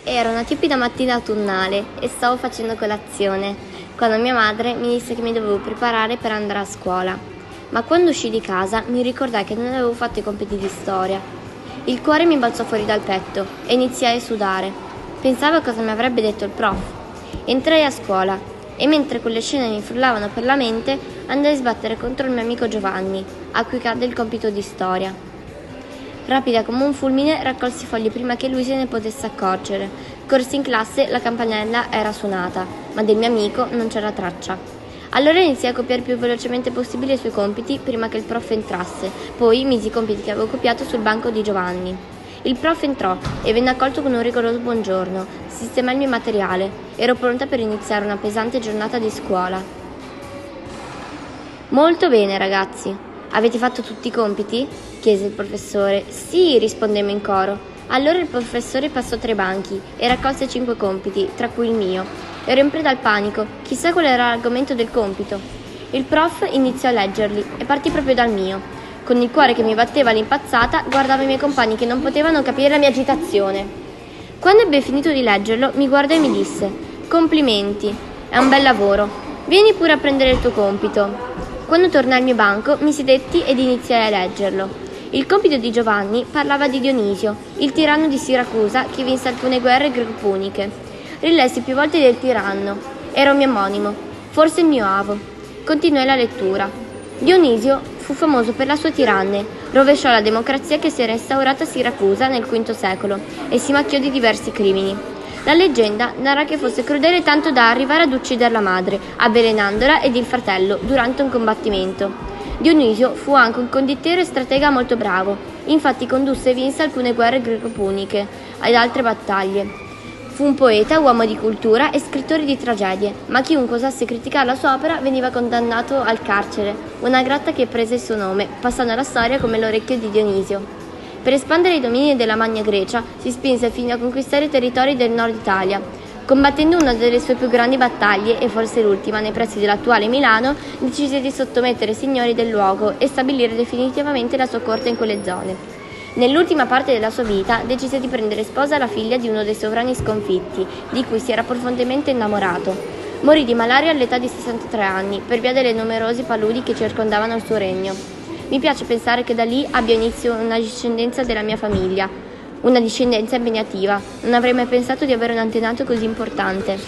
Era una tiepida mattina autunnale e stavo facendo colazione, quando mia madre mi disse che mi dovevo preparare per andare a scuola. Ma quando uscì di casa mi ricordai che non avevo fatto i compiti di storia. Il cuore mi balzò fuori dal petto e iniziai a sudare. Pensavo a cosa mi avrebbe detto il prof. Entrai a scuola e mentre quelle scene mi frullavano per la mente, andai a sbattere contro il mio amico Giovanni, a cui cadde il compito di storia. Rapida come un fulmine, raccolsi i fogli prima che lui se ne potesse accorgere. Corsi in classe, la campanella era suonata, ma del mio amico non c'era traccia. Allora iniziai a copiare il più velocemente possibile i suoi compiti prima che il prof entrasse, poi misi i compiti che avevo copiato sul banco di Giovanni. Il prof entrò e venne accolto con un rigoroso buongiorno. Sistemai il mio materiale. Ero pronta per iniziare una pesante giornata di scuola. Molto bene, ragazzi. Avete fatto tutti i compiti? Chiese il professore. Sì, rispondemmo in coro. Allora il professore passò tra i banchi e raccolse 5 compiti, tra cui il mio. Ero in preda al panico, chissà qual era l'argomento del compito. Il prof iniziò a leggerli e partì proprio dal mio. Con il cuore che mi batteva all'impazzata, guardavo i miei compagni che non potevano capire la mia agitazione. Quando ebbe finito di leggerlo, mi guardò e mi disse: complimenti, è un bel lavoro. Vieni pure a prendere il tuo compito. Quando tornai al mio banco, mi sedetti ed iniziai a leggerlo. Il compito di Giovanni parlava di Dionisio, il tiranno di Siracusa che vinse alcune guerre greco-puniche. Rilessi più volte del tiranno. Era un mio omonimo, forse il mio avo. Continuai la lettura. Dionisio fu famoso per la sua tiranne, rovesciò la democrazia che si era instaurata a Siracusa nel V secolo e si macchiò di diversi crimini. La leggenda narra che fosse crudele tanto da arrivare ad uccidere la madre, avvelenandola ed il fratello durante un combattimento. Dionisio fu anche un condottiero e stratega molto bravo, infatti condusse e vinse alcune guerre greco-puniche ed altre battaglie. Fu un poeta, uomo di cultura e scrittore di tragedie, ma chiunque osasse criticare la sua opera veniva condannato al carcere, una gratta che prese il suo nome, passando alla storia come l'orecchio di Dionisio. Per espandere i domini della Magna Grecia si spinse fino a conquistare i territori del nord Italia. Combattendo una delle sue più grandi battaglie, e forse l'ultima, nei pressi dell'attuale Milano, decise di sottomettere i signori del luogo e stabilire definitivamente la sua corte in quelle zone. Nell'ultima parte della sua vita decise di prendere sposa la figlia di uno dei sovrani sconfitti, di cui si era profondamente innamorato. Morì di malaria all'età di 63 anni, per via delle numerosi paludi che circondavano il suo regno. Mi piace pensare che da lì abbia inizio una discendenza della mia famiglia, una discendenza impegnativa. Non avrei mai pensato di avere un antenato così importante.